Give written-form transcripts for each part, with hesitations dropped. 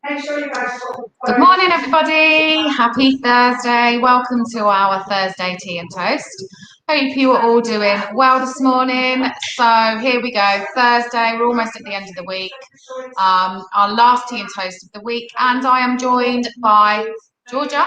Good morning, everybody. Happy Thursday. Welcome to our Thursday Tea and Toast. Hope you are all doing well this morning. So here we go. Thursday, we're almost at the end of the week. Our last Tea and Toast of the week, and I am joined by Georgia.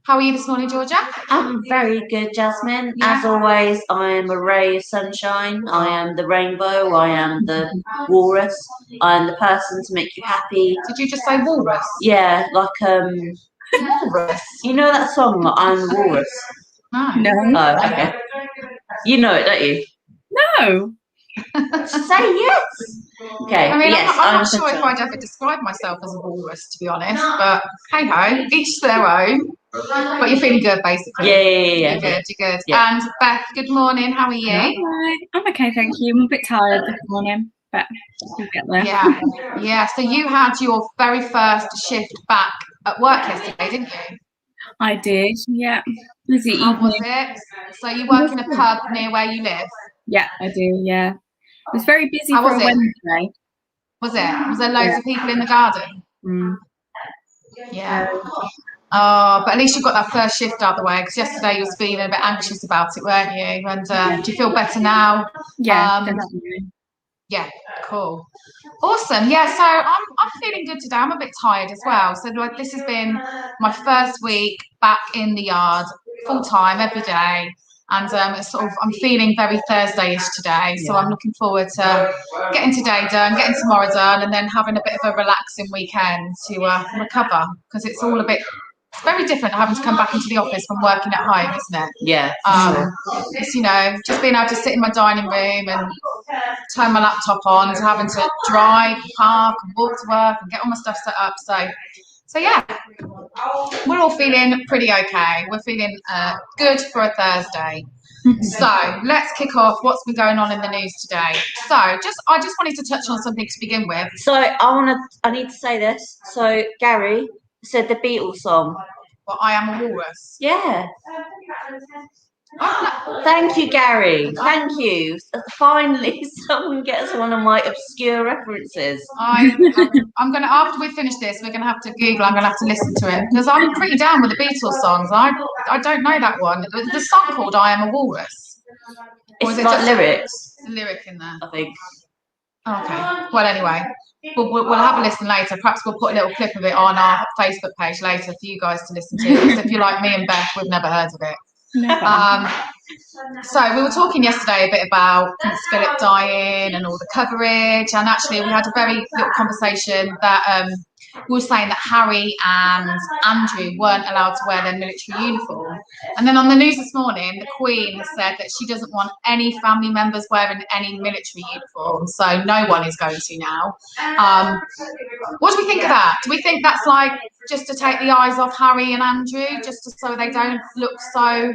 How are you this morning, Georgia? I'm very good, Jasmine. Yeah. As always, I am a ray of sunshine. I am the rainbow. I am the walrus. I am the person to make you happy. Did you just say walrus? Yeah, like walrus. You know that song, like, I'm the walrus? No. Oh, okay. You know it, don't you? No. Say yes. Okay. I mean, yes, I'm not sure if I'd ever describe myself as a walrus, to be honest. But hey ho, each their own. But you're feeling good, basically. Yeah. You're good. Yeah. And Beth, good morning. How are you? Hi. I'm okay, thank you. I'm a bit tired this morning, but we'll get there. Yeah. So you had your very first shift back at work yesterday, didn't you? I did. Yeah. Busy How evening. was it? So you work in a pub near where you live? Yeah, I do. Yeah. It was very busy How for was a it? Wednesday. Was it? Was there loads of people in the garden? Mm. Yeah. Oh, but at least you got that first shift out of the way, because yesterday you was feeling a bit anxious about it, weren't you? And do you feel better now? Yeah, definitely. Yeah, cool. Awesome. Yeah, so I'm feeling good today. I'm a bit tired as well. So like, this has been my first week back in the yard, full time, every day. And it's sort of, I'm feeling very Thursday-ish today. So I'm looking forward to getting today done, getting tomorrow done, and then having a bit of a relaxing weekend to recover, because it's all a bit, it's very different having to come back into the office from working at home, isn't it? Yeah. It's, just being able to sit in my dining room and turn my laptop on, to having to drive, park, and walk to work and get all my stuff set up. So yeah, we're all feeling pretty okay. We're feeling good for a Thursday. So let's kick off what's been going on in the news today. So I just wanted to touch on something to begin with. So I need to say this. So Gary said the Beatles song. Well, I am a walrus. Yeah. Thank you, Gary. Thank you. Finally, someone gets one of my obscure references. I'm going to, after we finish this, we're going to have to Google. I'm going to have to listen to it, because I'm pretty down with the Beatles songs. I don't know that one. The song called "I Am a Walrus." Or is it like lyrics? The lyric in there, I think. Okay. Well, anyway, we'll have a listen later. Perhaps we'll put a little clip of it on our Facebook page later for you guys to listen to. Because if you're like me and Beth, we've never heard of it. So we were talking yesterday a bit about Prince Philip dying and all the coverage, and actually we had a very little conversation that we were saying that Harry and Andrew weren't allowed to wear their military uniform. And then on the news this morning, the Queen has said that she doesn't want any family members wearing any military uniform, so no one is going to now. What do we think of that? Do we think that's like just to take the eyes off Harry and Andrew, just so they don't look so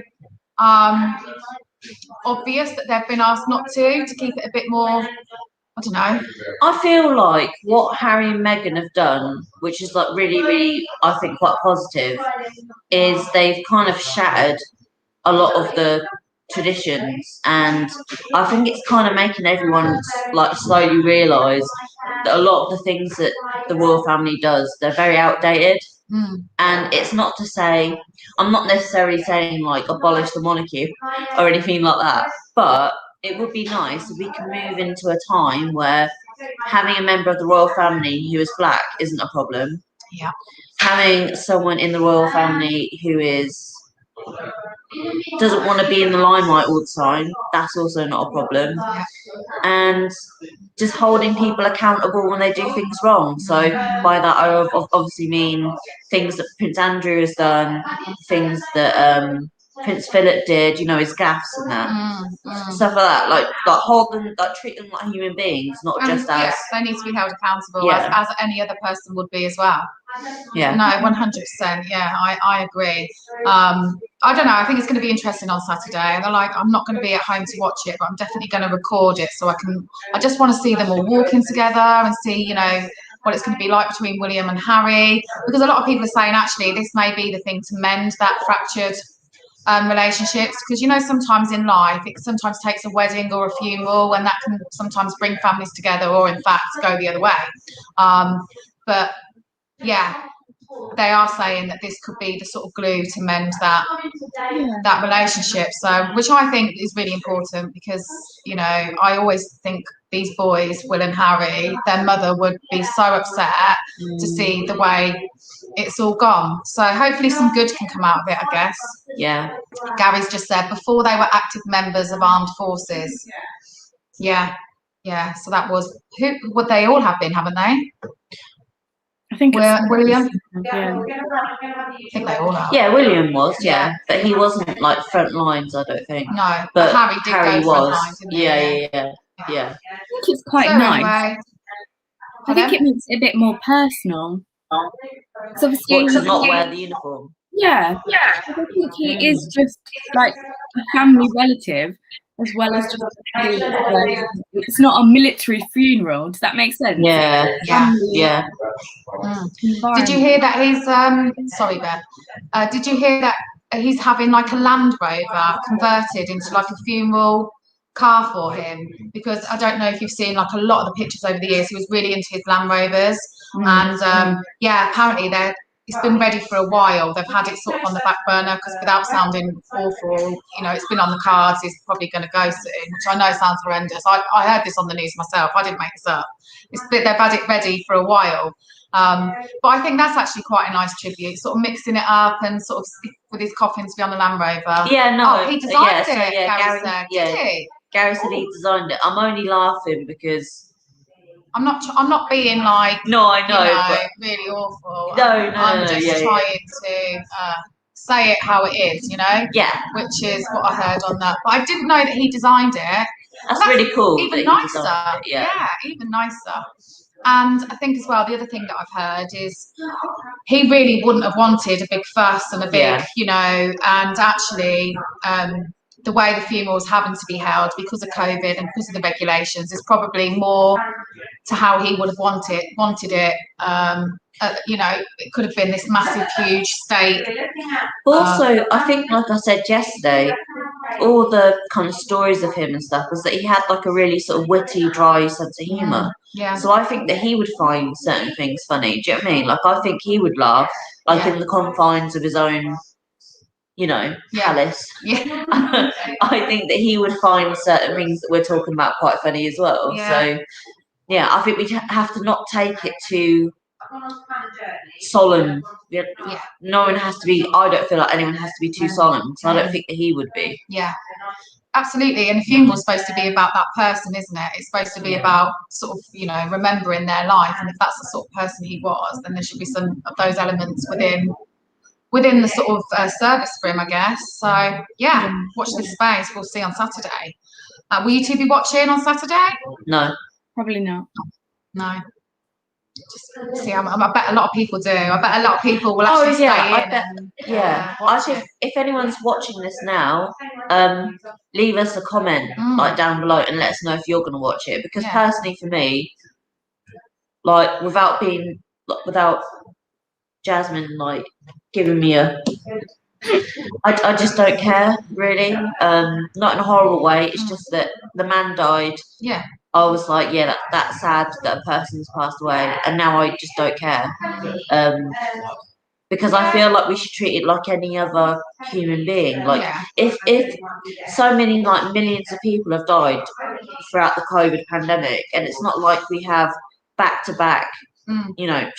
obvious that they've been asked not to keep it a bit more, I don't know. I feel like what Harry and Meghan have done, which is like really, really, I think quite positive, is they've kind of shattered a lot of the traditions, and I think it's kind of making everyone like slowly realise that a lot of the things that the royal family does, they're very outdated. And it's not to say, I'm not necessarily saying like abolish the monarchy or anything like that, but it would be nice if we can move into a time where having a member of the royal family who is black isn't a problem. Yeah. Having someone in the royal family who doesn't want to be in the limelight all the time, that's also not a problem. Yeah. And just holding people accountable when they do things wrong. So by that I obviously mean things that Prince Andrew has done, things that Prince Philip did, his gaffes and that. Stuff like that. Like hold them, treat them like human beings, not just as... they need to be held accountable as any other person would be as well. Yeah. No, 100%. Yeah, I agree. I don't know. I think it's going to be interesting on Saturday. And I'm not going to be at home to watch it, but I'm definitely going to record it so I just want to see them all walking together and see, what it's going to be like between William and Harry. Because a lot of people are saying actually this may be the thing to mend that fractured relationships, because sometimes in life it sometimes takes a wedding or a funeral, and that can sometimes bring families together, or in fact go the other way. but yeah, they are saying that this could be the sort of glue to mend that relationship. So, which I think is really important, because I always think these boys, Will and Harry, their mother would be so upset to see the way it's all gone. So hopefully some good can come out of it, I guess. Yeah. Gary's just said before they were active members of armed forces. Yeah. So that was who would they all have been, haven't they? I think it's William. Yeah. I think they all are. Yeah, William was, but he wasn't like front lines, I don't think. No, but Harry go was. Front lines, didn't he? Yeah. I think it's quite So nice. anyway, I think it makes it a bit more personal. Because obviously, to not wear the uniform. Yeah. I think he is just like a family relative, as well as just it's not a military funeral. Does that make sense? Yeah. Did you hear that he's sorry, Beth. Did you hear that he's having like a Land Rover converted into like a funeral car for him? Because I don't know if you've seen like a lot of the pictures over the years. He was really into his Land Rovers, and apparently it's been ready for a while. They've had it sort of on the back burner, because without sounding awful, it's been on the cards. He's probably going to go soon, which I know sounds horrendous. I heard this on the news myself. I didn't make this up. They've had it ready for a while. But I think that's actually quite a nice tribute, sort of mixing it up and sort of with his coffin to be on the Land Rover. Yeah, no. Oh, he designed it, Gary said. Yeah, Did he? Gary said he designed it. I'm only laughing because I'm not being like, no, I know, but really awful. No, I'm just trying to say it how it is, Yeah. Which is what I heard on that. But I didn't know that he designed it. That's really cool. Even nicer. Yeah, even nicer. And I think as well, the other thing that I've heard is he really wouldn't have wanted a big fuss and a big, and actually the way the funeral's having to be held because of COVID and because of the regulations is probably more to how he would have wanted it. It could have been this massive, huge state. Also, I think, like I said yesterday, all the kind of stories of him and stuff was that he had like a really sort of witty, dry sense of humour. Yeah. So I think that he would find certain things funny. Do you know what I mean? Like, I think he would laugh, like in the confines of his own, palace. Yeah. I think that he would find certain things that we're talking about quite funny as well. Yeah. So, yeah, I think we have to not take it too solemn. Yeah. No one has to be. I don't feel like anyone has to be too solemn. So I don't think that he would be. Yeah. Absolutely, and the funeral's supposed to be about that person, isn't it? It's supposed to be about sort of, remembering their life, and if that's the sort of person he was, then there should be some of those elements within the sort of service for him, I guess. So yeah, watch this space. We'll see on Saturday. Will you two be watching on Saturday? No, probably not. No. Just see, I bet a lot of people do. I bet a lot of people will actually stay in. I think if anyone's watching this now, leave us a comment like down below and let us know if you're going to watch it. Because personally, for me, like without Jasmin like giving me I just don't care really. Not in a horrible way. It's just that the man died. Yeah. I was like, that's sad that a person's passed away, and now I just don't care. Because I feel like we should treat it like any other human being. Like if so many like millions of people have died throughout the COVID pandemic, and it's not like we have back to back, like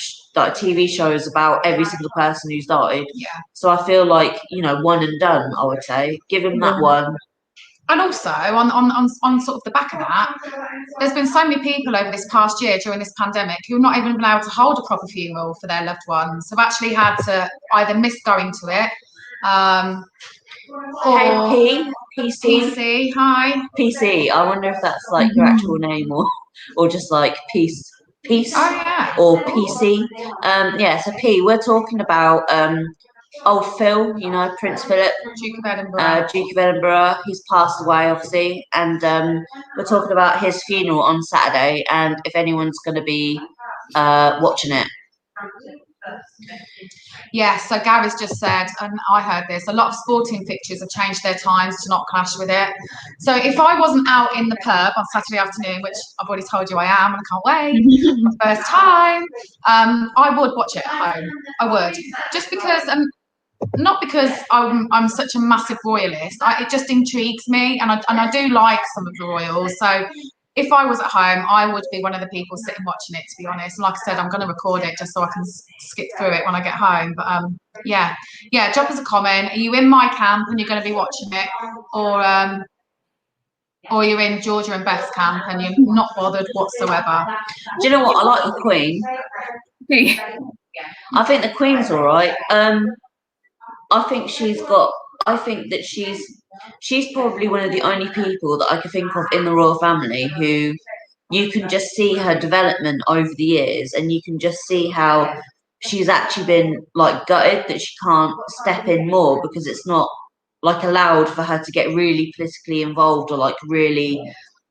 TV shows about every single person who's died. Yeah. So I feel like one and done. I would say give him that one. And also, on sort of the back of that, there's been so many people over this past year during this pandemic who have not even been able to hold a proper funeral for their loved ones. Have actually had to either miss going to it, or PC. Hi. PC. I wonder if that's like your actual name or just like Peace. Oh yeah. Or PC. So P. We're talking about old Phil, Prince Philip, Duke of Edinburgh. He's passed away, obviously, and we're talking about his funeral on Saturday. And if anyone's going to be watching it, Yeah, so Gary's just said, and I heard this, a lot of sporting fixtures have changed their times to not clash with it. So if I wasn't out in the pub on Saturday afternoon, which I've already told you I am, and I can't wait, my first time, I would watch it at home. I would. Just because, not because I'm such a massive royalist, it just intrigues me, and I do like some of the royals. So if I was at home, I would be one of the people sitting watching it, to be honest. And like I said, I'm going to record it just so I can skip through it when I get home. But yeah, drop us a comment. Are you in my camp and you're going to be watching it, or you're in Georgia and Beth's camp and you're not bothered whatsoever? Do you know what? I like the Queen. I think the Queen's all right. I think that she's probably one of the only people that I can think of in the royal family who you can just see her development over the years, and you can just see how she's actually been like gutted that she can't step in more, because it's not like allowed for her to get really politically involved or like really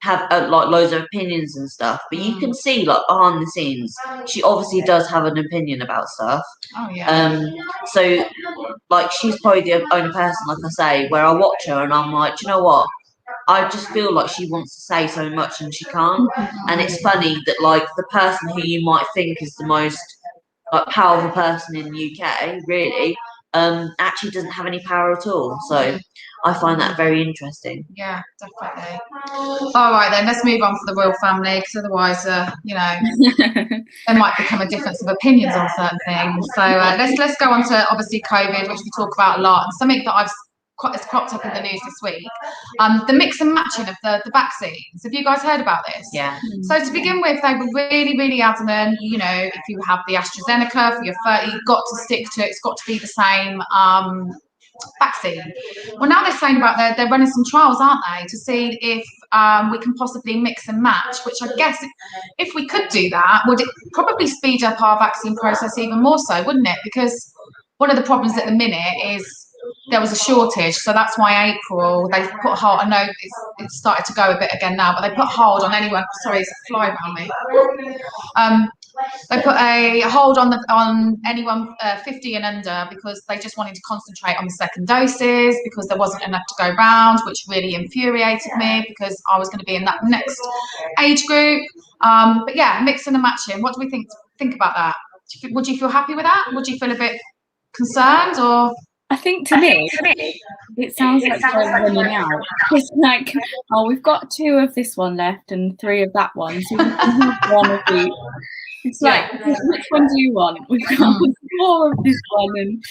have like loads of opinions and stuff. But you can see like behind the scenes she obviously does have an opinion about stuff. Oh yeah. So like she's probably the only person, like I say, where I watch her and I'm like, do you know what, I just feel like she wants to say so much and she can't. And it's funny that like the person who you might think is the most like powerful person in the UK really actually doesn't have any power at all. So I find that very interesting. Yeah, definitely. All right then, let's move on for the royal family, because otherwise, you know, there might become a difference of opinions on certain things. So let's go on to obviously COVID, which we talk about a lot, and something that has cropped up in the news this week. The mix and matching of the vaccines. Have you guys heard about this? Yeah. So to begin with, they were really, really adamant. You know, if you have the AstraZeneca for your 30, you've got to stick to it. It's got to be the same vaccine. Well, now they're saying about they're running some trials, aren't they, to see if we can possibly mix and match, which I guess if we could do that, would it probably speed up our vaccine process even more so, wouldn't it? Because one of the problems at the minute is there was a shortage, so that's why April they put a hold. I know it's started to go a bit again now, but they put a hold on anyone. Sorry, it's a fly around me. They put a hold on anyone 50 and under, because they just wanted to concentrate on the second doses, because there wasn't enough to go round, which really infuriated me because I was going to be in that next age group. But yeah, mixing and matching. What do we think about that? Would you feel happy with that? Would you feel a bit concerned, or? I think to me, it sounds like they're running out. It's like, oh, we've got 2 of this one left and 3 of that one, so we can have 1 of each. It's like, which one do you want? We've got 4 of this one,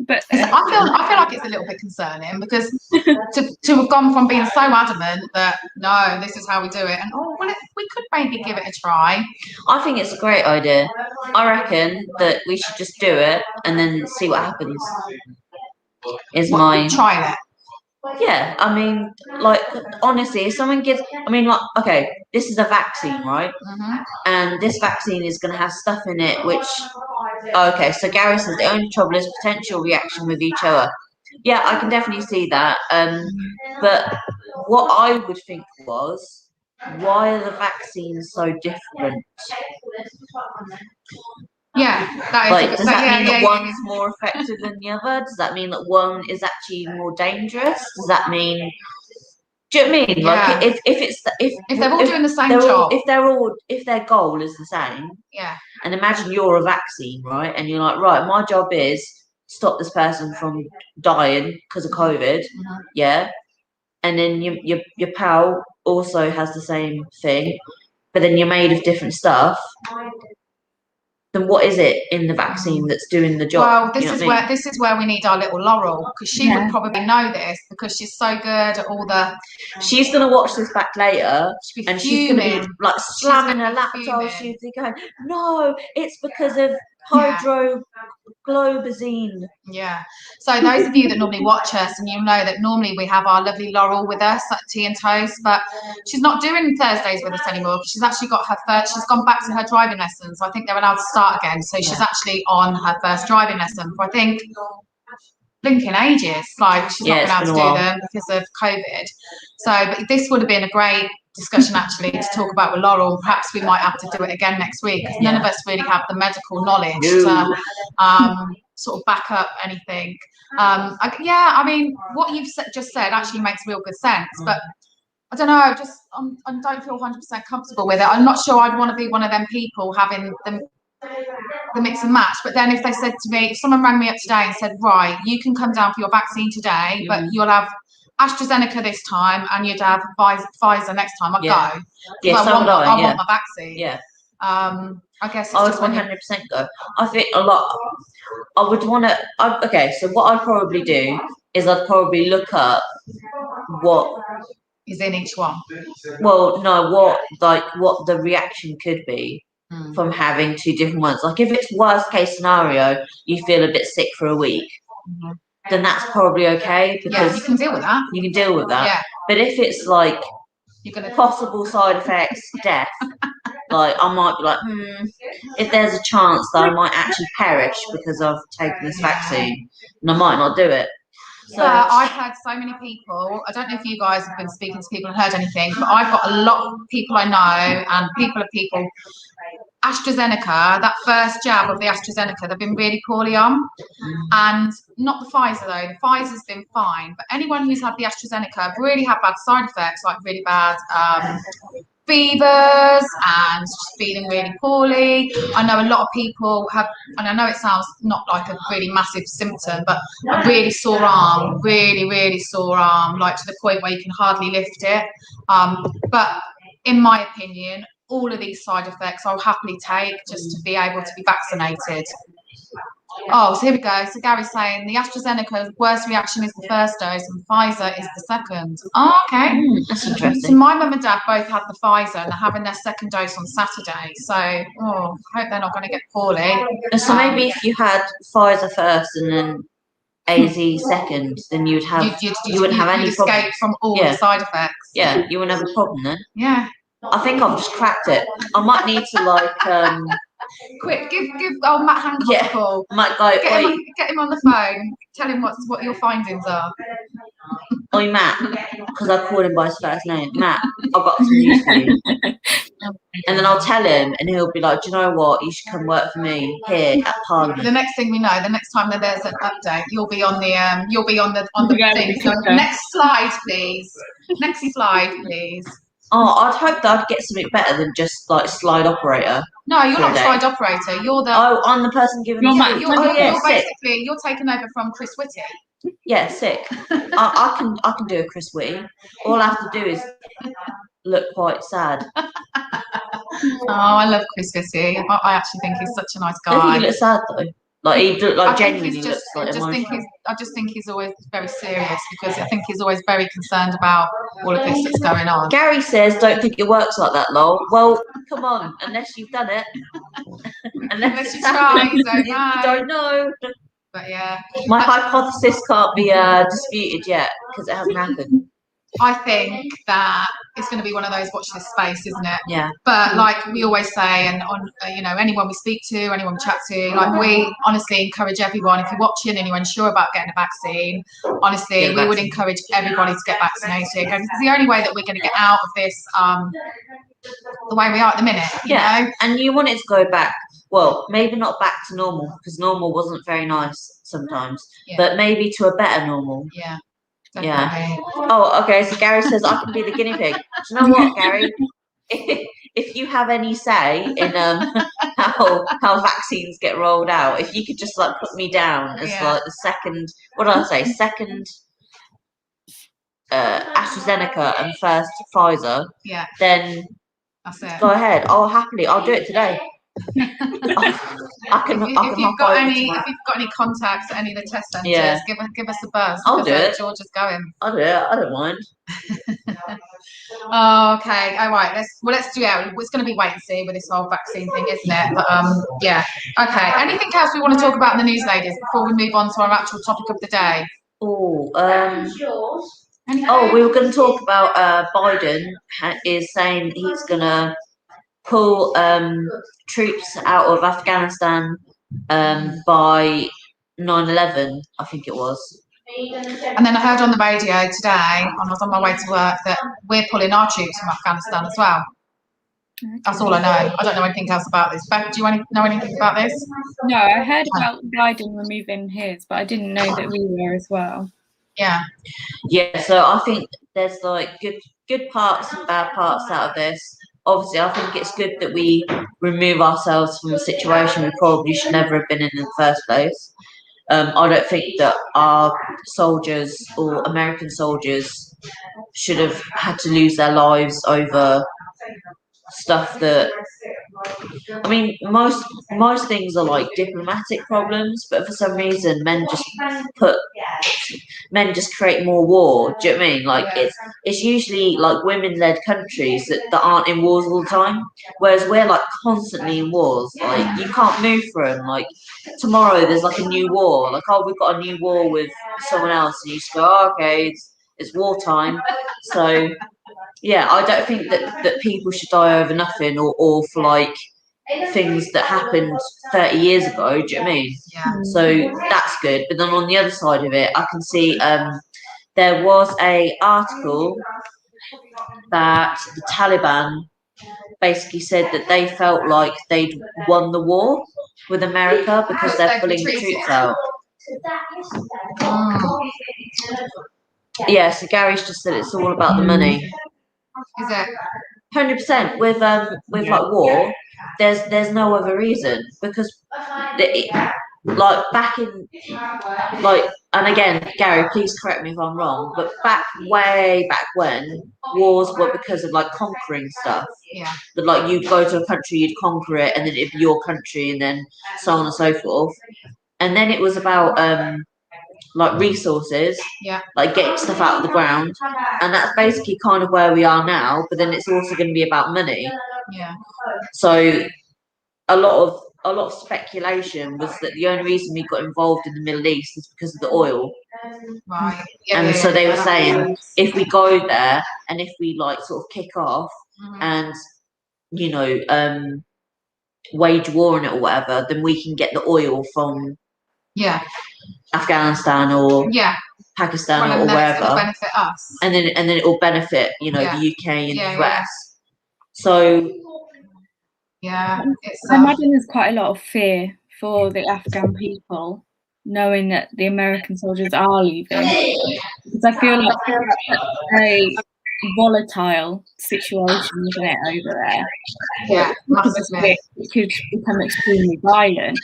but I feel like it's a little bit concerning, because to have gone from being so adamant that no, this is how we do it, and we could maybe give it a try. I think it's a great idea. I reckon that we should just do it and then see what happens. Try it. Yeah, I mean, like, honestly, if someone gives, I mean, like, okay, this is a vaccine, right? And this vaccine is going to have stuff in it which, okay, so Gary says the only trouble is potential reaction with each other. Yeah, I can definitely see that. But what I would think was, why are the vaccines so different? Yeah, that is like, does that mean that one's yeah. more effective than the other? Does that mean that one is actually more dangerous? Does that mean? Do you know what I mean? Yeah. Like, if they're all doing the same job, if their goal is the same, yeah. And imagine you're a vaccine, right? And you're like, right, my job is stop this person from dying because of COVID, yeah. And then your pal also has the same thing, but then you're made of different stuff. Then what is it in the vaccine that's doing the job? Well, this is where we need our little Laurel, because she would probably know this, because she's so good at all the. She's gonna watch this back later, and she's gonna be like slamming her laptop. She's going, "No, it's because of hydroglobazine." Yeah. So those of you that normally watch us, and you know that normally we have our lovely Laurel with us at Tea and Toast, but she's not doing Thursdays with us anymore, because she's actually got she's gone back to her driving lessons. So I think they're allowed to start again. So she's actually on her first driving lesson for, I think, blinking ages. Like, she's not been able to do them because of COVID. So, but this would have been a great discussion actually to talk about with Laurel. Perhaps we might have to do it again next week, because none of us really have the medical knowledge to sort of back up anything. I mean, what you've just said actually makes real good sense, but I don't know, I don't feel 100% comfortable with it. I'm not sure I'd want to be one of them people having the mix and match. But then if they said to me, if someone rang me up today and said, right, you can come down for your vaccine today, but you'll have AstraZeneca this time and you'd have Pfizer next time, I'd go. Yeah, I want my vaccine. Yeah. I guess it's I would just 100% go. I think a lot. I would want to. Okay, so what I'd probably do is I'd probably look up what is in each one. Well, no, what the reaction could be from having two different ones. Like if it's worst case scenario, you feel a bit sick for a week, then that's probably okay, because you can deal with that. You can deal with that. Yeah. But if it's like possible side effects, death, like I might be like, if there's a chance that I might actually perish because I've taken this vaccine, and I might not do it. So, but I've heard so many people, I don't know if you guys have been speaking to people and heard anything, but I've got a lot of people I know, and people, AstraZeneca, that first jab of the AstraZeneca, they've been really poorly on. And not the Pfizer though, the Pfizer's been fine, but anyone who's had the AstraZeneca have really had bad side effects, like really bad fevers and just feeling really poorly. I know a lot of people have, and I know it sounds not like a really massive symptom, but a really sore arm, really sore arm, like to the point where you can hardly lift it. But in my opinion, all of these side effects I'll happily take just to be able to be vaccinated. Oh, so here we go. So Gary's saying the AstraZeneca's worst reaction is the first dose and Pfizer is the second. Oh, okay. That's interesting. So my mum and dad both had the Pfizer and they're having their second dose on Saturday. So, I hope they're not going to get poorly. So maybe if you had Pfizer first and then AZ second, then you wouldn't have any problem. Escape from all the side effects. Yeah, you wouldn't have a problem then. Yeah. I think I've just cracked it. I might need to quick, give old Matt Hancock a call. Get him on the phone. Tell him what your findings are. Oi, Matt, because I called him by his first name. Matt, I've got some news for you. And then I'll tell him, and he'll be like, "Do you know what? You should come work for me here at Parliament." The next thing we know, the next time that there's an update, you'll be on the thing. So next slide, please. Next slide, please. Oh, I'd hope that I'd get something better than just like slide operator. No, you're not a slide operator. You're the. Oh, I'm the person giving. You're basically you're taking over from Chris Whitty. Yeah, sick. I can do a Chris Whitty. All I have to do is look quite sad. Oh, I love Chris Whitty. I actually think he's such a nice guy. I think he looks sad though. Like he genuinely looks like I just think he's always very serious, because I think he's always very concerned about all of this that's going on. Gary says, "Don't think it works like that, lol." Well, come on, unless you've done it. unless you try, you don't know. But yeah, my hypothesis can't be disputed yet because it hasn't happened. I think that it's going to be one of those watch this space, isn't it? Yeah. But like we always say, and on anyone we speak to, anyone we chat to, like we honestly encourage everyone. If you're watching and you're unsure about getting a vaccine, honestly, we would encourage everybody to get vaccinated, because it's the only way that we're going to get out of this the way we are at the minute. You know? And you want it to go back. Well, maybe not back to normal, because normal wasn't very nice sometimes, but maybe to a better normal. Yeah. Definitely. Yeah. Oh, okay. So Gary says I can be the guinea pig. Do you know what, Gary? If you have any say in how vaccines get rolled out, if you could just like put me down as like the second, what did I say? Second AstraZeneca and first Pfizer. Yeah. Then that's it. Go ahead. I'll do it today. If you've got any contacts at any of the test centres, give us a buzz. I'll do it. George is going. I'll do it. I don't mind. Oh, okay. All right. Let's do it. It's going to be wait and see with this whole vaccine thing, isn't it? But yeah. Okay. Anything else we want to talk about in the news, ladies, before we move on to our actual topic of the day? We were going to talk about Biden is saying he's going to pull troops out of Afghanistan by 9/11, I think it was. And then I heard on the radio today, when I was on my way to work, that we're pulling our troops from Afghanistan as well. That's all I know. I don't know anything else about this. Beth, do you know anything about this? No, I heard about Biden removing his, but I didn't know that we were as well. Yeah. Yeah, so I think there's like good parts and bad parts out of this. Obviously, I think it's good that we remove ourselves from a situation we probably should never have been in the first place. I don't think that our soldiers or American soldiers should have had to lose their lives over stuff that, I mean, most things are like diplomatic problems, but for some reason men just create more war. Do you know what I mean? Like it's usually like women-led countries that aren't in wars all the time, whereas we're like constantly in wars. Like you can't move from like tomorrow there's like a new war. Like, oh, we've got a new war with someone else, and you just go, oh, okay, it's wartime. So yeah, I don't think that people should die over nothing or for like things that happened 30 years ago. Do you know what I mean? Yeah. So that's good. But then on the other side of it, I can see there was a article that the Taliban basically said that they felt like they'd won the war with America because they're pulling the troops out. Yeah, so Gary's just said it's all about the money. Is it? 100% with like war, there's no other reason because like back in like, and again, Gary, please correct me if I'm wrong, but way back when wars were because of like conquering stuff. Yeah. That like you'd go to a country, you'd conquer it, and then it'd be your country, and then so on and so forth. And then it was about like resources, like getting stuff out of the ground, and that's basically kind of where we are now. But then it's also going to be about money. Yeah. So a lot of speculation was that the only reason we got involved in the Middle East is because of the oil. Right. Yeah, and so they were saying if we go there and if we like sort of kick off and you know wage war on it or whatever, then we can get the oil from Afghanistan or Pakistan or wherever. It'll benefit us. And then it will benefit, you know, the UK and the US. So I imagine there's quite a lot of fear for the Afghan people, knowing that the American soldiers are leaving. Because I feel like it's a very volatile situation, isn't it, over there? Yeah, massively. It could become extremely violent.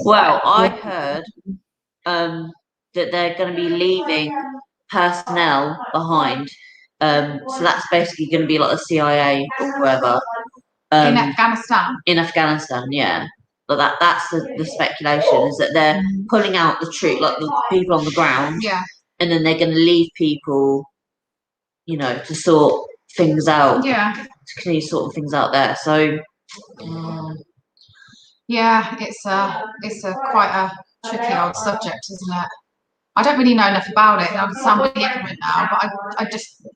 Well, I heard that they're going to be leaving personnel behind. So that's basically going to be like the CIA or whoever. In Afghanistan? In Afghanistan, yeah. But that's the speculation, is that they're pulling out the troop, like the people on the ground, and then they're going to leave people, you know, to sort things out. Yeah. To continue sorting things out there. So yeah, it's a quite a tricky old subject, isn't it? I don't really know enough about it. I sound really ignorant now, but I just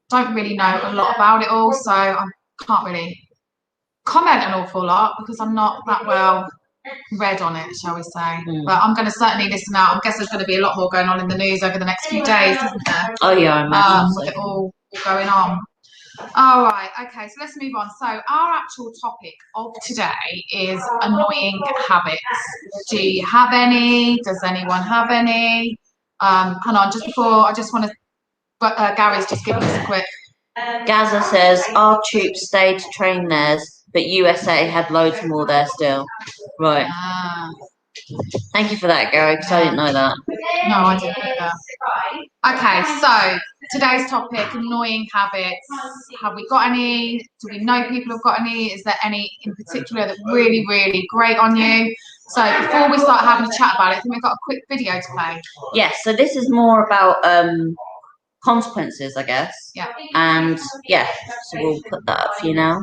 don't really know a lot about it all, so I can't really comment an awful lot because I'm not that well read on it, shall we say. But I'm going to certainly listen out. I guess there's going to be a lot more going on in the news over the next few days, isn't there? Oh yeah, I imagine so. With it all going on. All right, okay, so let's move on. So our actual topic of today is annoying habits. Do you have any? Does anyone have any? Hang on, just before, I just want to, but Gary's just giving us a quick. Gaza says, our troops stayed to train theirs, but USA had loads more there still. Right. Thank you for that, Gary, because I didn't know that. No, I didn't either. Okay, so today's topic, annoying habits. Have we got any? Do we know people have got any? Is there any in particular that really, really grate on you? So before we start having a chat about it, I think we've got a quick video to play. Yes, so this is more about consequences, I guess. Yeah. And yeah, so we'll put that up for you now.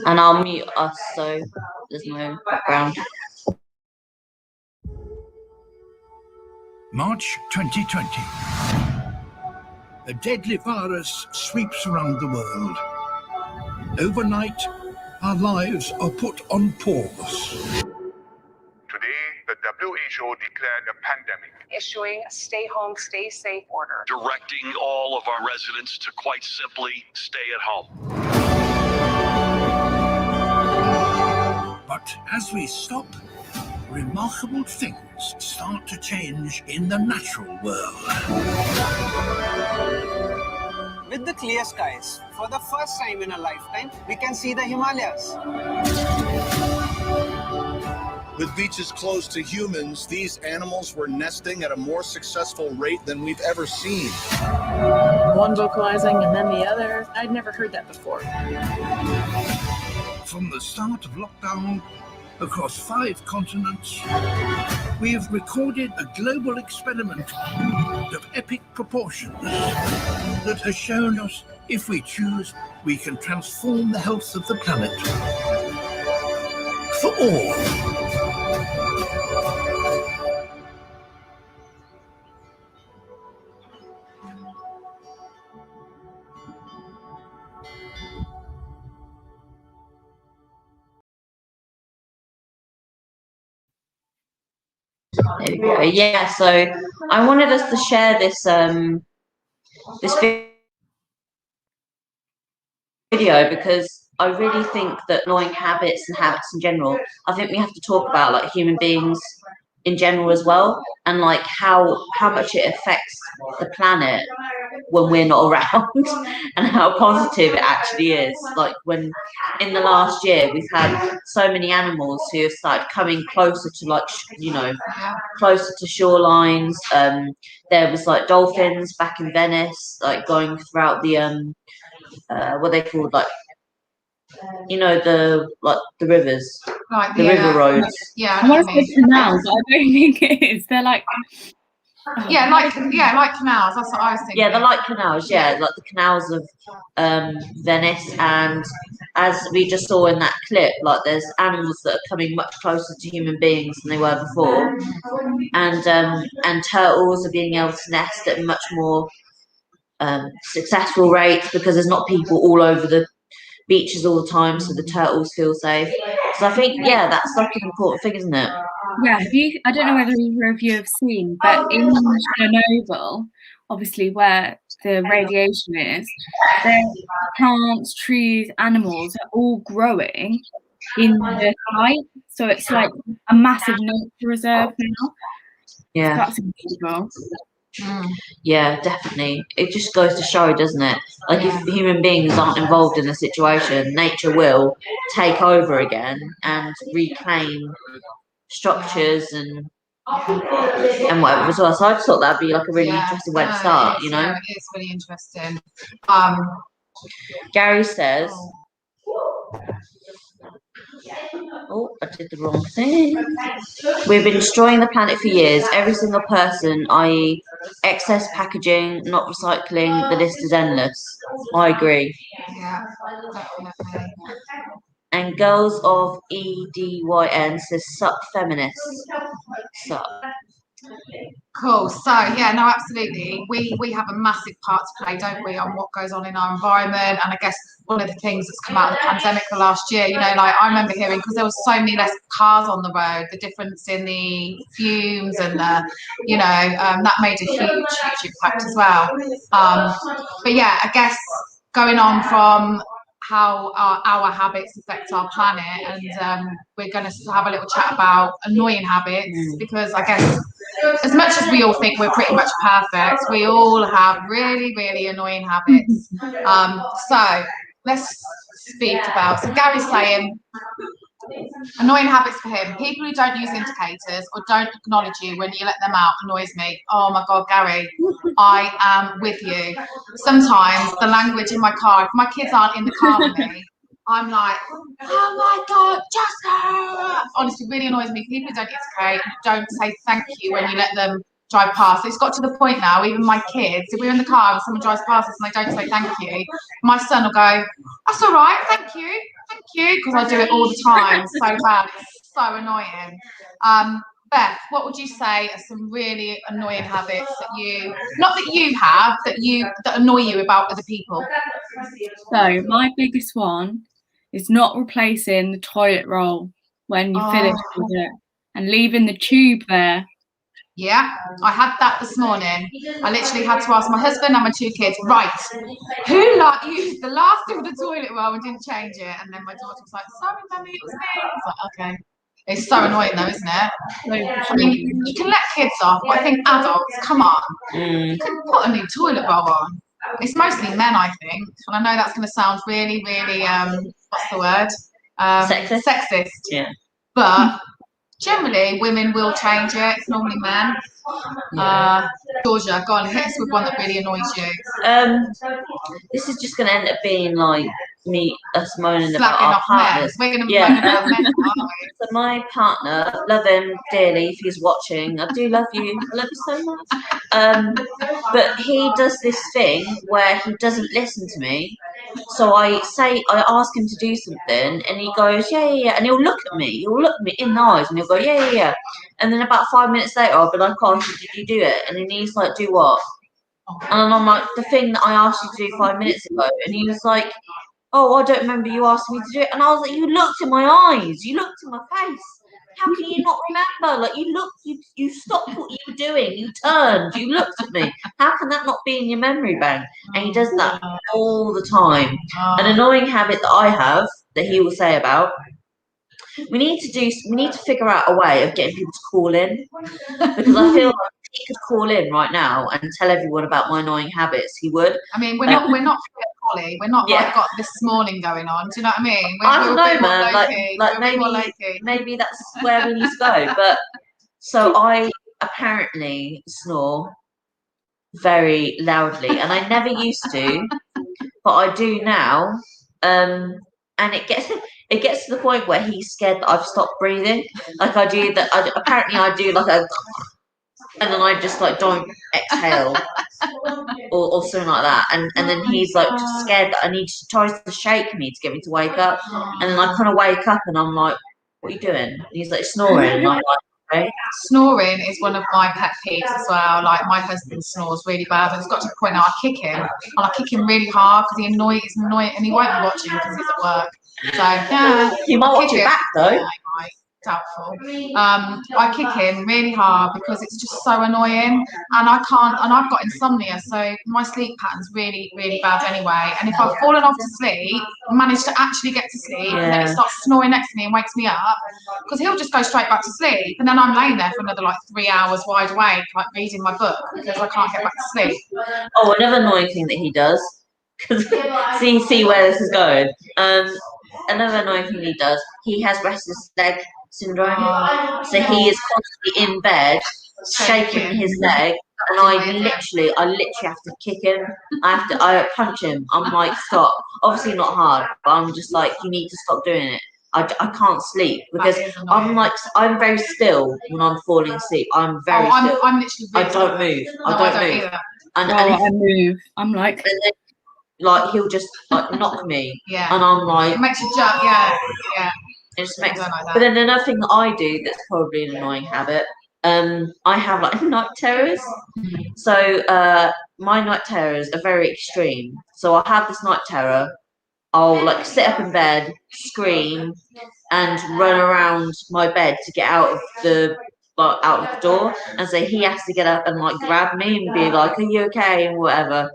And I'll mute us so there's no background. March 2020. A deadly virus sweeps around the world. Overnight, our lives are put on pause. Today, the declared a pandemic, issuing a stay home, stay safe order, directing all of our residents to quite simply stay at home. But as we stop, remarkable things start to change in the natural world. With the clear skies, for the first time in a lifetime, we can see the Himalayas. With beaches closed to humans, these animals were nesting at a more successful rate than we've ever seen. One vocalizing and then the other. I'd never heard that before. From the start of lockdown, across 5 continents, we have recorded a global experiment of epic proportions that has shown us, if we choose, we can transform the health of the planet for all. There we go. Yeah, so I wanted us to share this this video because I really think that annoying habits and habits in general, I think we have to talk about like human beings in general as well, and like how much it affects the planet when we're not around and how positive it actually is. Like when in the last year we've had so many animals who have started coming closer to like closer to shorelines. There was like dolphins back in Venice, like going throughout the what they called like, you know, the rivers, like the river roads. Yeah, I want to say canals, but I don't think it is. They're like like canals. That's what I was thinking. Yeah, they're like canals. Yeah, like the canals of Venice. And as we just saw in that clip, like there's animals that are coming much closer to human beings than they were before, and turtles are being able to nest at much more successful rates because there's not people all over the beaches all the time, so the turtles feel safe. So I think, yeah, that's like an important thing, isn't it? Yeah, I don't know whether either of you have seen, but in Chernobyl, obviously where the radiation is, the plants, trees, animals are all growing in the height. So it's like a massive nature reserve now. Yeah. So that's incredible. Yeah, definitely. It just goes to show, doesn't it? Like if human beings aren't involved in the situation, nature will take over again and reclaim structures and whatever as well. So I just thought that'd be like a really interesting way to start, you know? Yeah, it is really interesting. Gary says, oh, I did the wrong thing. We've been destroying the planet for years. Every single person, i.e. excess packaging, not recycling, the list is endless. I agree. Yeah, definitely. And Girls of EDYN says, sup feminists. Sup. Cool. So yeah, no, absolutely. We have a massive part to play, don't we, on what goes on in our environment. And I guess one of the things that's come out of the pandemic for last year, you know, like I remember hearing, because there was so many less cars on the road, the difference in the fumes and the, you know, that made a huge impact as well. But yeah, I guess going on from how our habits affect our planet, and we're going to have a little chat about annoying habits, because I guess as much as we all think we're pretty much perfect, we all have really annoying habits. So let's speak about, so Gary's saying annoying habits for him: people who don't use indicators or don't acknowledge you when you let them out annoys me. Oh my God, Gary, I am with you. Sometimes the language in my car, if my kids aren't in the car with me, I'm like, oh my God, Jasmin! Honestly, really annoys me. People who don't indicate, don't say thank you when you let them drive past. It's got to the point now, even my kids, if we're in the car and someone drives past us and they don't say thank you, my son will go, that's all right, thank you, because I do it all the time. So bad, it's so annoying. Beth, what would you say are some really annoying habits that you, not that you have, that annoy you about other people? So my biggest one is not replacing the toilet roll when you finish with it and leaving the tube there Yeah, I had that this morning. I literally had to ask my husband and my 2 kids, right, who used the last of the toilet roll and didn't change it? And then my daughter was like, sorry, mummy, it was me. I was like, okay. It's so annoying though, isn't it? I mean, you can let kids off, but I think adults, come on, you can put a new toilet roll on. It's mostly men, I think. And I know that's going to sound really, really, what's the word? Sexist. Yeah. But generally, women will change it. It's normally men. Georgia, go on, hit us with one that really annoys you. This is just going to end up being like us moaning about Slagging our off partners. men. We're going to moan about men, aren't we? So my partner, love him dearly if he's watching. I do love you. I love you so much. But he does this thing where he doesn't listen to me. So I ask him to do something, and he goes, yeah, and he'll look at me. He'll look at me in the eyes, and he'll go, yeah. And then about 5 minutes later, I'll be like, oh, did you do it? And then he's like, do what? And I'm like, the thing that I asked you to do 5 minutes ago. And he was like, oh, I don't remember you asking me to do it. And I was like, you looked in my eyes. You looked in my face. How can you not remember? Like, you stopped what you were doing. You turned. You looked at me. How can that not be in your memory bank? And he does that all the time. An annoying habit that I have that he will say about, we need to figure out a way of getting people to call in, because I feel like if he could call in right now and tell everyone about my annoying habits, he would. I mean, we're not Polly. We're not like got this morning going on. Do you know what I mean? I don't know, man. Maybe that's where we need to go. But so I apparently snore very loudly, and I never used to, but I do now. And it gets to the point where he's scared that I've stopped breathing. Like I do that. Apparently I do like a, and then I just like don't exhale or something like that. And then he's like just scared that tries to shake me to get me to wake up. And then I kind of wake up and I'm like, what are you doing? And he's like snoring. And I'm like, okay. Snoring is one of my pet peeves as well. Like my husband snores really bad. It's got to the point now I kick him, and I kick him really hard because he's annoying, and he won't be watching because he's at work. So yeah, he might watch it back though. Yeah, doubtful. I kick him really hard because it's just so annoying, and I can't. And I've got insomnia, so my sleep pattern's really, really bad anyway. And if I've fallen off to sleep, managed to actually get to sleep, and then he starts snoring next to me and wakes me up, because he'll just go straight back to sleep, and then I'm laying there for another like 3 hours wide awake, like reading my book because I can't get back to sleep. Oh, another annoying thing that he does, because see where this is going. Another annoying thing he does, he has restless leg syndrome. So he is constantly in bed, shaking his leg, and I literally have to kick him. I punch him. I'm like, stop. Obviously not hard, but I'm just like, you need to stop doing it. I can't sleep because I'm very still when I'm falling asleep. I'm very still. I'm literally I don't move. I don't move. And I move. I'm like. And then, like he'll just like knock me, yeah, and I'm like, it makes you jump, yeah. It just makes. Like but then another thing that I do that's probably an annoying habit. I have like night terrors. So my night terrors are very extreme. So I have this night terror. I'll like sit up in bed, scream, and run around my bed to get out of the door, and so he has to get up and like grab me and be like, are you okay, and whatever,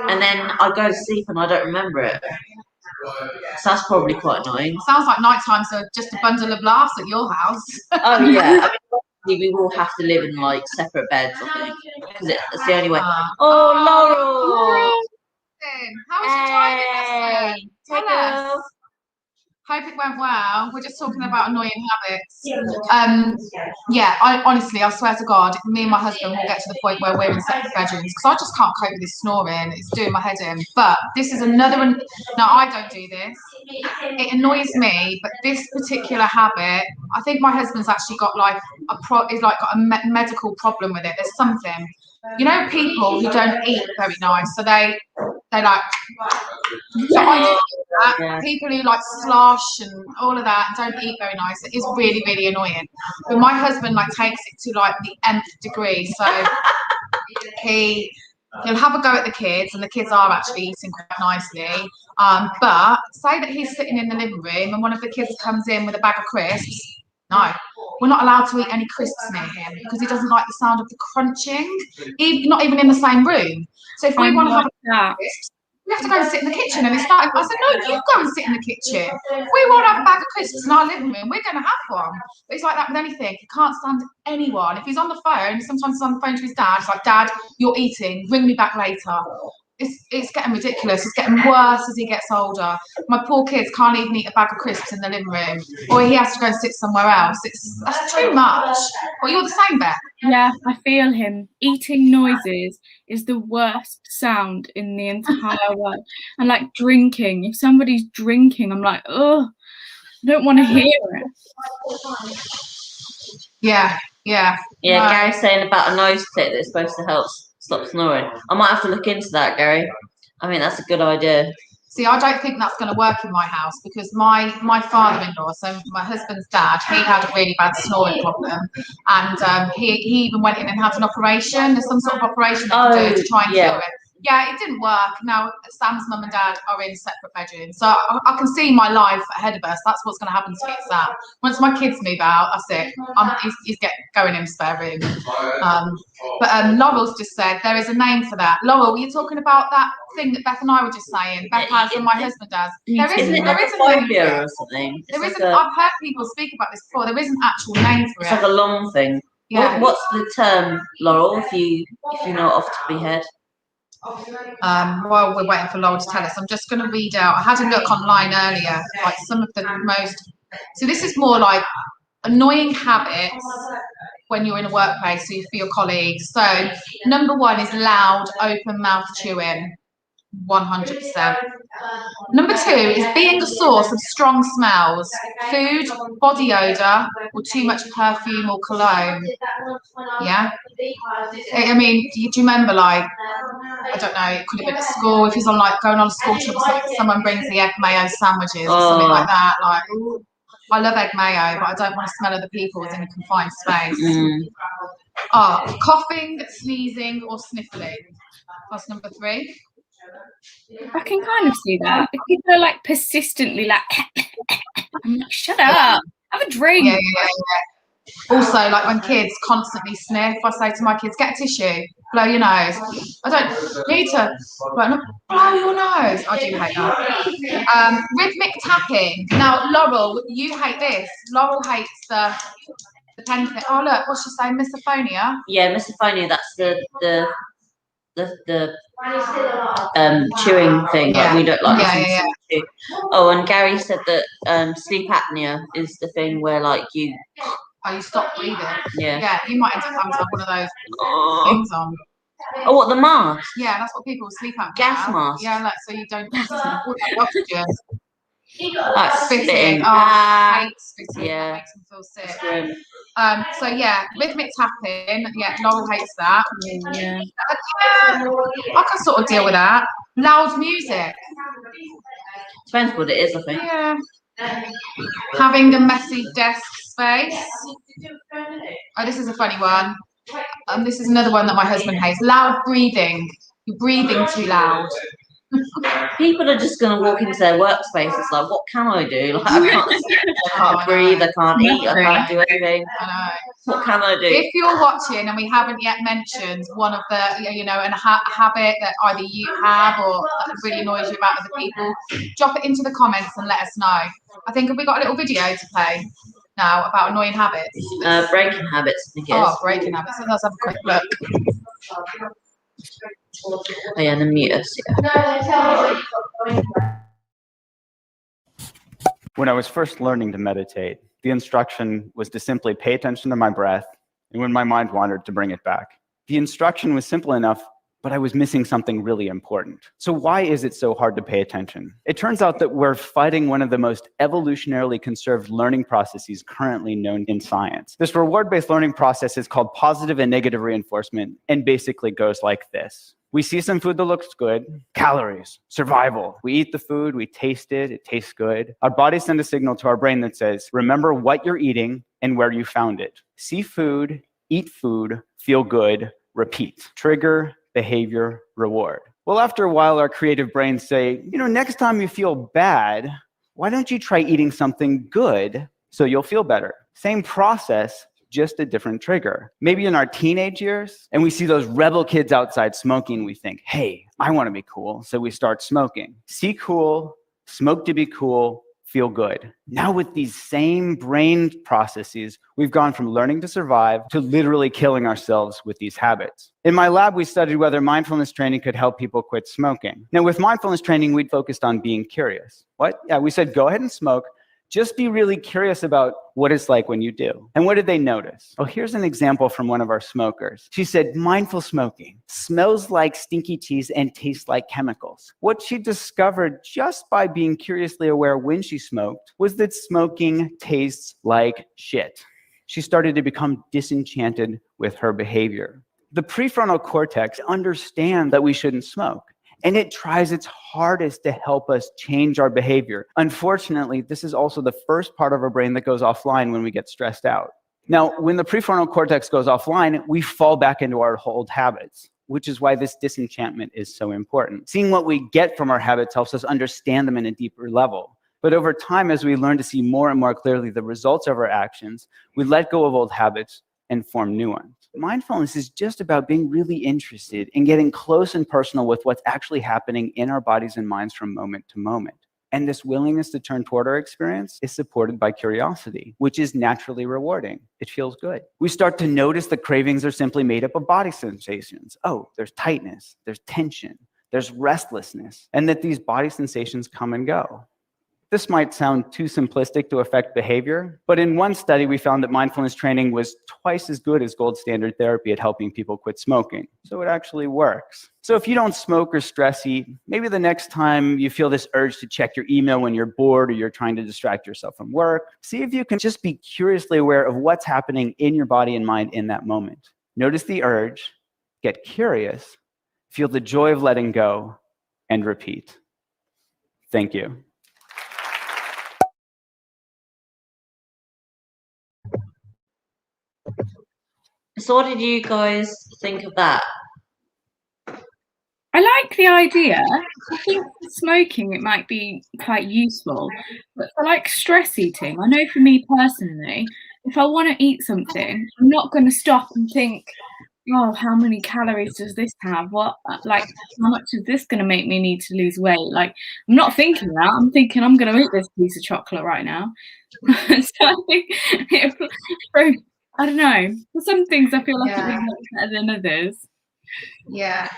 and then I go to sleep and I don't remember it, so that's probably quite annoying. Sounds like night times are just a bundle of laughs at your house. Oh yeah, I mean, we will have to live in like separate beds, I think, because it's the only way. Laurel, how was your driving lesson? Tell us. Hope it went well. We're just talking about annoying habits. I honestly, I swear to God, me and my husband will get to the point where we're in separate bedrooms because I just can't cope with this snoring. It's doing my head in. But this is another one. Now, I don't do this. It annoys me, but this particular habit, I think my husband's actually got like got a medical problem with it. There's something. You know, people who don't eat very nice, so they like. So I do that. Yeah. People who like slosh and all of that don't eat very nice. It is really, really annoying. But my husband like takes it to like the nth degree. So he'll have a go at the kids, and the kids are actually eating quite nicely. But say that he's sitting in the living room and one of the kids comes in with a bag of crisps. No, we're not allowed to eat any crisps near him because he doesn't like the sound of the crunching, not even in the same room. So if we want to have a crisps, we have to go and sit in the kitchen. And it's like, I said, no, you go and sit in the kitchen. We want to have a bag of crisps in our living room. We're going to have one. But it's like that with anything. He can't stand anyone. If he's on the phone, sometimes he's on the phone to his dad. It's like, Dad, you're eating. Ring me back later. It's getting ridiculous. It's getting worse as he gets older. My poor kids can't even eat a bag of crisps in the living room, or he has to go and sit somewhere else. That's too much. Well, you're the same, Beth. Yeah, I feel him. Eating noises is the worst sound in the entire world. And like drinking, if somebody's drinking, I'm like, oh, I don't want to hear it. Yeah. Gary's saying about a nose clip that's supposed to help stop snoring. I might have to look into that, Gary. I mean, that's a good idea. See, I don't think that's going to work in my house because my father-in-law, so my husband's dad, he had a really bad snoring problem, and he even went in and had an operation. There's some sort of operation they can do to try and cure it. Yeah, it didn't work. Now Sam's mum and dad are in separate bedrooms, so I can see my life ahead of us. That's what's going to happen to Sam. Once my kids move out, that's it. He's going in a spare room. But Laurel's just said there is a name for that. Laurel, were you talking about that thing that Beth and I were just saying? Beth has and my husband has. There isn't a name for it. Or something. There isn't. I've heard people speak about this before. There isn't an actual name for it. It's like a long thing. Yeah. What's the term, Laurel? If you know off the top of your head. While we're waiting for Laurel to tell us, I'm just going to read out. I had a look online earlier, like some of the most. So this is more like annoying habits when you're in a workplace, so for your colleagues. So number 1 is loud, open mouth chewing, 100%. Number 2 is being the source of strong smells, food, body odor, or too much perfume or cologne. Yeah. I mean, do you remember, like, I don't know, it could have been at school, if he's on like going on a school trip or something, someone brings the egg mayo sandwiches or something like that. Like, I love egg mayo, but I don't want to smell other people's in a confined space. Coughing, sneezing, or sniffling. That's number 3. I can kind of see that. If people are like persistently like, I'm like, shut up, have a drink. Yeah. Also, like when kids constantly sniff, I say to my kids, get a tissue, blow your nose. I don't need to blow your nose. I do hate that. Rhythmic tapping. Now, Laurel, you hate this. Laurel hates the pen thing. Oh, look, what's she saying? Misophonia? Yeah, misophonia, that's the chewing thing. Yeah. Like we don't like Yeah. to. Oh, and Gary said that sleep apnea is the thing where like you stop breathing. Yeah, you might end up having to have one of those things on. Oh, what, the mask? Yeah, that's what people with sleep apnea gas mask. Yeah, like so you don't oxygen. Like spitting. I hate spitting. Yeah. That makes them feel sick. So yeah, rhythmic tapping. Yeah, Laurel hates that. Yeah. I can sort of deal with that. Loud music. Depends what it is, I think. Yeah. Having a messy desk space. Oh, this is a funny one. This is another one that my husband hates. Loud breathing. You're breathing too loud. People are just going to walk into their workspace. It's like, what can I do? Like, I can't breathe, I can't eat, I can't do anything. I know. What can I do? If you're watching and we haven't yet mentioned one of the, a habit that either you have or that really annoys you about other people, drop it into the comments and let us know. I think we got a little video to play now about annoying habits. Breaking habits, I think it is. Oh, breaking habits. So let's have a quick look. Oh yeah, and then mute us. Yeah. When I was first learning to meditate, the instruction was to simply pay attention to my breath, and when my mind wandered, to bring it back. The instruction was simple enough, but I was missing something really important. So why is it so hard to pay attention? It turns out that we're fighting one of the most evolutionarily conserved learning processes currently known in science. This reward-based learning process is called positive and negative reinforcement, and basically goes like this. We see some food that looks good, calories, survival. We eat the food, we taste it, it tastes good. Our bodies send a signal to our brain that says, remember what you're eating and where you found it. See food, eat food, feel good, repeat. Trigger, behavior, reward. Well, after a while, our creative brains say, next time you feel bad, why don't you try eating something good So you'll feel better. Same process, just a different trigger. Maybe in our teenage years, and we see those rebel kids outside smoking, we think, hey, I want to be cool. So we start smoking. See cool, smoke to be cool, feel good. Now with these same brain processes, we've gone from learning to survive to literally killing ourselves with these habits. In my lab, we studied whether mindfulness training could help people quit smoking. Now with mindfulness training, we focused on being curious. What? Yeah, we said, go ahead and smoke. Just be really curious about what it's like when you do. And what did they notice? Well, here's an example from one of our smokers. She said, mindful smoking smells like stinky cheese and tastes like chemicals. What she discovered just by being curiously aware when she smoked was that smoking tastes like shit. She started to become disenchanted with her behavior. The prefrontal cortex understands that we shouldn't smoke, and it tries its hardest to help us change our behavior. Unfortunately, this is also the first part of our brain that goes offline when we get stressed out. Now, when the prefrontal cortex goes offline, we fall back into our old habits, which is why this disenchantment is so important. Seeing what we get from our habits helps us understand them in a deeper level. But over time, as we learn to see more and more clearly the results of our actions, we let go of old habits and form new ones. Mindfulness is just about being really interested in getting close and personal with what's actually happening in our bodies and minds from moment to moment. And this willingness to turn toward our experience is supported by curiosity, which is naturally rewarding. It feels good. We start to notice that cravings are simply made up of body sensations. Oh, there's tightness, there's tension, there's restlessness, and that these body sensations come and go. This might sound too simplistic to affect behavior, but in one study, we found that mindfulness training was twice as good as gold standard therapy at helping people quit smoking. So it actually works. So if you don't smoke or stress eat, maybe the next time you feel this urge to check your email when you're bored or you're trying to distract yourself from work, see if you can just be curiously aware of what's happening in your body and mind in that moment. Notice the urge, get curious, feel the joy of letting go, and repeat. Thank you. So what did you guys think of that? I like the idea. I think for smoking it might be quite useful, but for like stress eating, I know for me personally, if I want to eat something, I'm not going to stop and think, oh, how many calories does this have? What, like, how much is this going to make me need to lose weight? Like, I'm not thinking that. I'm thinking I'm going to eat this piece of chocolate right now. So I think, I don't know. For some things, I feel like it would work better than others. Yeah.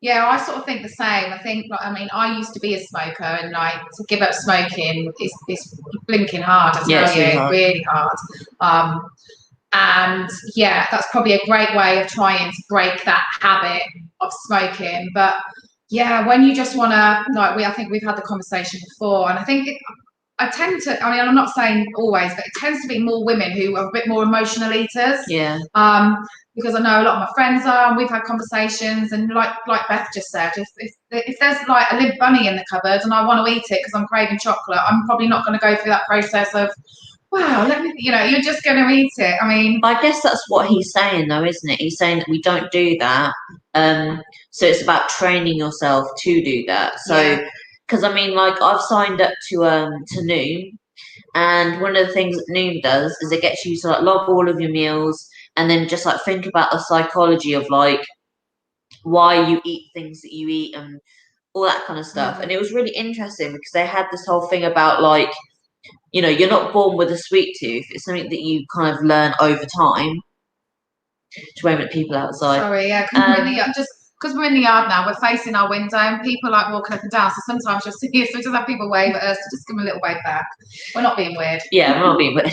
Yeah, I sort of think the same. I think, I mean, I used to be a smoker, and like to give up smoking is blinking hard. I tell you, really hard. And yeah, that's probably a great way of trying to break that habit of smoking. But yeah, when you just want to, like, I think we've had the conversation before, and I think I tend to, I mean, I'm not saying always, but it tends to be more women who are a bit more emotional eaters. Yeah. Because I know a lot of my friends are, and we've had conversations, and like Beth just said, if there's like a limp bunny in the cupboard and I want to eat it because I'm craving chocolate, I'm probably not going to go through that process of, wow, you're just going to eat it. I mean, I guess that's what he's saying, though, isn't it? He's saying that we don't do that. So it's about training yourself to do that. So, because I mean, like, I've signed up to Noom, and one of the things that Noom does is it gets you to like log all of your meals, and then just like think about the psychology of like why you eat things that you eat and all that kind of stuff. And it was really interesting because they had this whole thing about like, you know, you're not born with a sweet tooth. It's something that you kind of learn over time. Just waving at people outside. Sorry, yeah, because we're in the yard now, we're facing our window, and people like walking up and down. So sometimes you'll see us, so we just have people wave at us to just give them a little wave back. We're not being weird. Yeah, we're not being weird.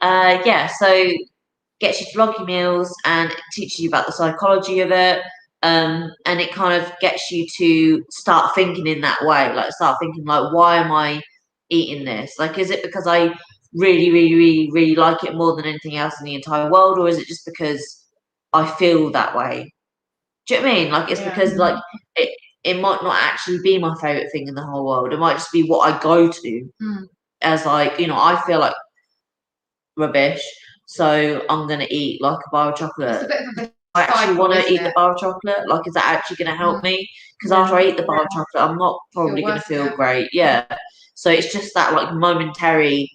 Yeah, so gets you to log your meals and it teaches you about the psychology of it. And it kind of gets you to start thinking in that way, like start thinking like, why am I eating this? Like, is it because I really, really, really, really like it more than anything else in the entire world, or is it just because I feel that way? Do you know what I mean? Like, it's because like it might not actually be my favorite thing in the whole world. It might just be what I go to as like, you know, I feel like rubbish, so I'm gonna eat like a bar of chocolate. I actually want to eat the bar of chocolate. Like, is that actually going to help me? Because after I eat the bar of chocolate, I'm not probably going to feel great. Yeah. So it's just that like momentary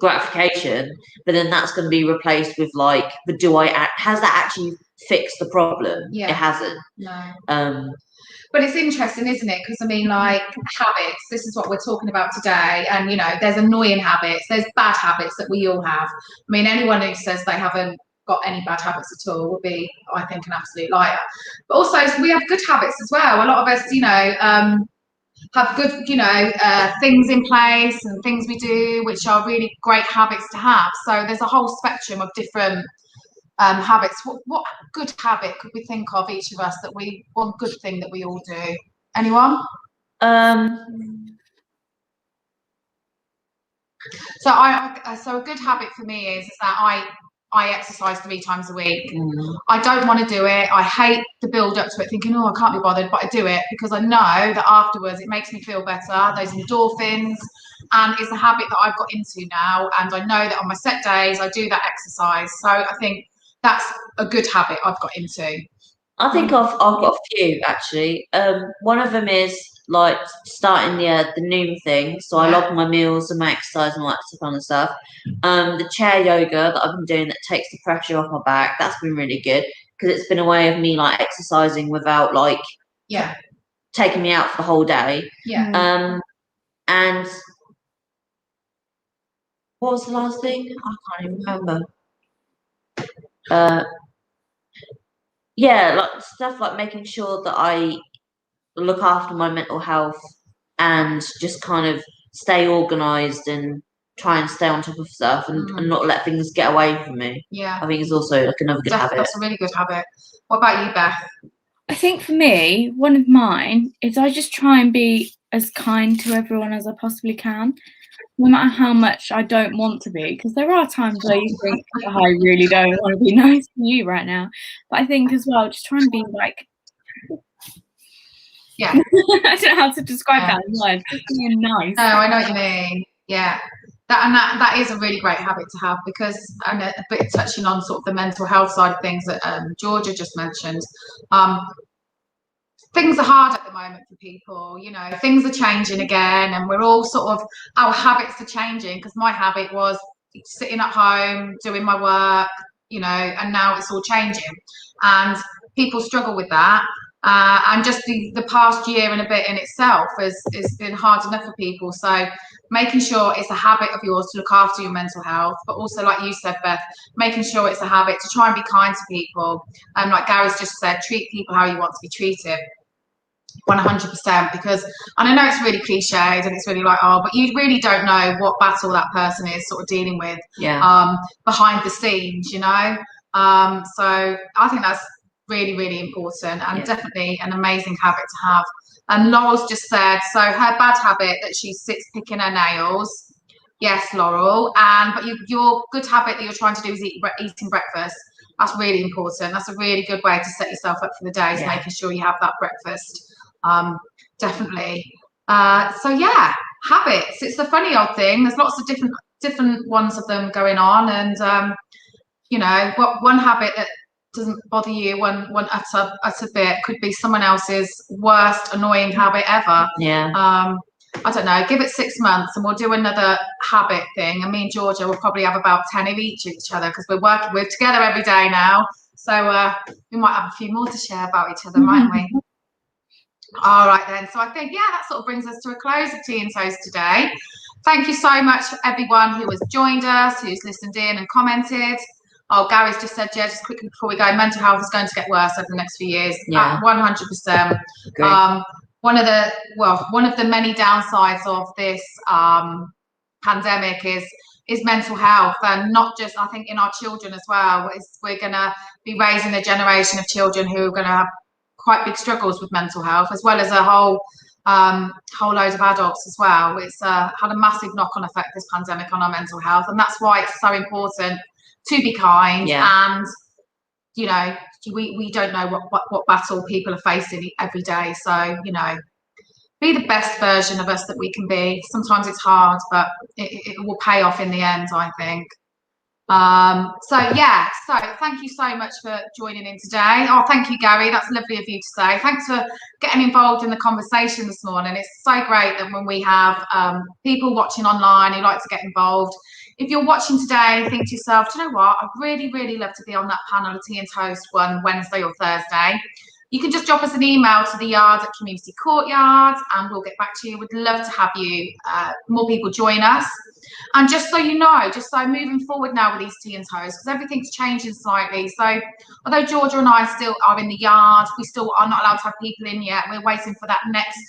gratification, but then that's going to be replaced with like, but has that actually fixed the problem? Yeah. It hasn't. No. But it's interesting, isn't it? Because I mean, like habits, this is what we're talking about today. And, you know, there's annoying habits, there's bad habits that we all have. I mean, anyone who says they haven't got any bad habits at all would be, I think, an absolute liar. But also, we have good habits as well. A lot of us, you know, have good, you know, things in place and things we do, which are really great habits to have. So there's a whole spectrum of different habits. What good habit could we think of, each of us, that one good thing that we all do? Anyone? So a good habit for me is that I exercise 3 times a week. I don't want to do it. I hate the build up to it, thinking, oh, I can't be bothered, but I do it because I know that afterwards it makes me feel better, those endorphins, and it's a habit that I've got into now, and I know that on my set days I do that exercise. So I think that's a good habit I've got into. I think I've got a few actually. One of them is like starting the noon thing. So I log my meals and my exercise and all that kind of stuff. The chair yoga that I've been doing that takes the pressure off my back. That's been really good because it's been a way of me like exercising without like taking me out for the whole day. Yeah. And what was the last thing? I can't even remember. Yeah, like stuff like making sure that I look after my mental health and just kind of stay organized and try and stay on top of stuff and not let things get away from me. Yeah. I think it's also like another good habit. That's a really good habit. What about you, Beth? I think for me, one of mine is I just try and be as kind to everyone as I possibly can, no matter how much I don't want to be, because there are times where you think, oh, I really don't want to be nice to you right now. But I think as well, just try and be like, I don't know how to describe that in words, just being nice. No, I know what you mean. Yeah. That is a really great habit to have, because, and a bit touching on sort of the mental health side of things that Georgia just mentioned, things are hard at the moment for people, you know, things are changing again, and we're all sort of, our habits are changing, because my habit was sitting at home doing my work, you know, and now it's all changing, and people struggle with that. And just the past year and a bit in itself has been hard enough for people. So making sure it's a habit of yours to look after your mental health, but also, like you said, Beth, making sure it's a habit to try and be kind to people. And like Gary's just said, treat people how you want to be treated. 100%, because, and I know it's really cliched and it's really like, oh, but you really don't know what battle that person is sort of dealing with behind the scenes, you know. So I think that's really, really important, and definitely an amazing habit to have. And Laurel's just said, so her bad habit that she sits picking her nails. Yes, Laurel. But your good habit that you're trying to do is eating breakfast. That's really important. That's a really good way to set yourself up for the day, is making sure you have that breakfast. Definitely. So yeah, habits. It's a funny old thing. There's lots of different ones of them going on, and you know, what one habit that doesn't bother you one utter bit could be someone else's worst annoying habit ever. I don't know, give it 6 months and we'll do another habit thing, and me and Georgia will probably have about 10 of each other, because we're together every day now, so we might have a few more to share about each other, mightn't we? All right then, so I think that sort of brings us to a close of Tea and Toast today. Thank you so much for everyone who has joined us, who's listened in and commented. Oh, Gary's just said, just quickly before we go, mental health is going to get worse over the next few years. 100%. One of the many downsides of this pandemic is mental health, and not just, I think, in our children as well. We're going to be raising a generation of children who are going to have quite big struggles with mental health, as well as a whole load of adults as well. It's had a massive knock-on effect, this pandemic, on our mental health, and that's why it's so important to be kind. And you know, we don't know what battle people are facing every day, so you know, be the best version of us that we can be. Sometimes it's hard, but it will pay off in the end, I think. So thank you so much for joining in today. Oh, thank you, Gary. That's lovely of you to say. Thanks for getting involved in the conversation this morning. It's so great that when we have people watching online who like to get involved. If you're watching today and think to yourself, do you know what? I'd really, really love to be on that panel of Tea and Toast one Wednesday or Thursday. You can just drop us an email to the yard at Community Courtyard and we'll get back to you. We'd love to have you, more people join us. And just so you know, just so moving forward now with these Tea and Toast, because everything's changing slightly. So although Georgia and I still are in the yard, we still are not allowed to have people in yet. We're waiting for that next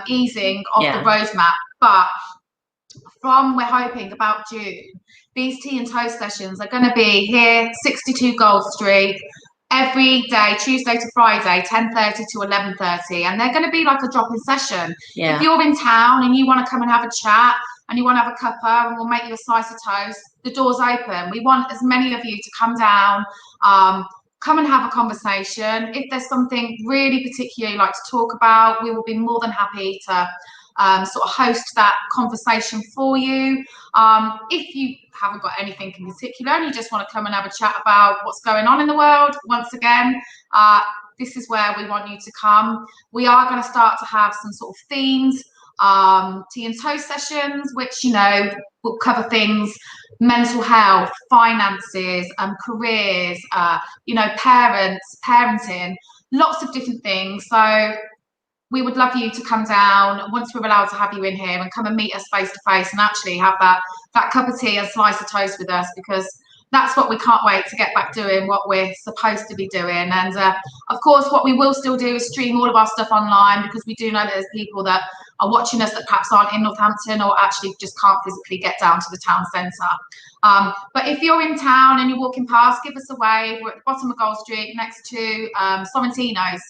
easing of the roadmap. But we're hoping about June, these Tea and Toast sessions are going to be here, 62 Gold Street, every day, Tuesday to Friday, 10:30 to 11:30, and they're going to be like a drop-in session. If you're in town and you want to come and have a chat and you want to have a cuppa and we'll make you a slice of toast, the door's open. We want as many of you to come down, come and have a conversation. If there's something really particular you'd like to talk about, we will be more than happy to sort of host that conversation for you. If you haven't got anything in particular and you just want to come and have a chat about what's going on in the world, once again, this is where we want you to come. We are going to start to have some sort of themes, Tea and Toast sessions, which, you know, will cover things, mental health, finances, careers, you know, parents, parenting, lots of different things. So we would love you to come down once we're allowed to have you in here and come and meet us face to face and actually have that cup of tea and slice of toast with us, because that's what we can't wait to get back doing, what we're supposed to be doing. And of course, what we will still do is stream all of our stuff online, because we do know that there's people that are watching us that perhaps aren't in Northampton or actually just can't physically get down to the town centre. But if you're in town and you're walking past, give us a wave. We're at the bottom of Gold Street next to Sorrentino's.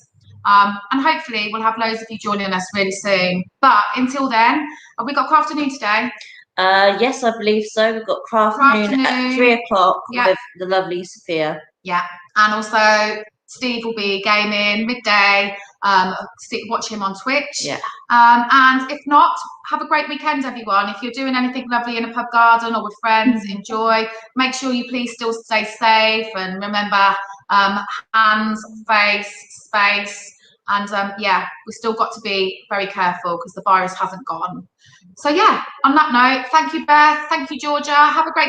And hopefully we'll have loads of you joining us really soon. But until then, have we got craft afternoon today? Yes, I believe so. We've got craft afternoon at 3 o'clock with the lovely Sophia. Yeah, and also Steve will be gaming midday. Watch him on Twitch. Yeah. And if not, have a great weekend, everyone. If you're doing anything lovely in a pub garden or with friends, enjoy. Make sure you please still stay safe and remember hands, face, space. And we've still got to be very careful because the virus hasn't gone. So yeah, on that note, thank you, Beth. Thank you, Georgia. Have a great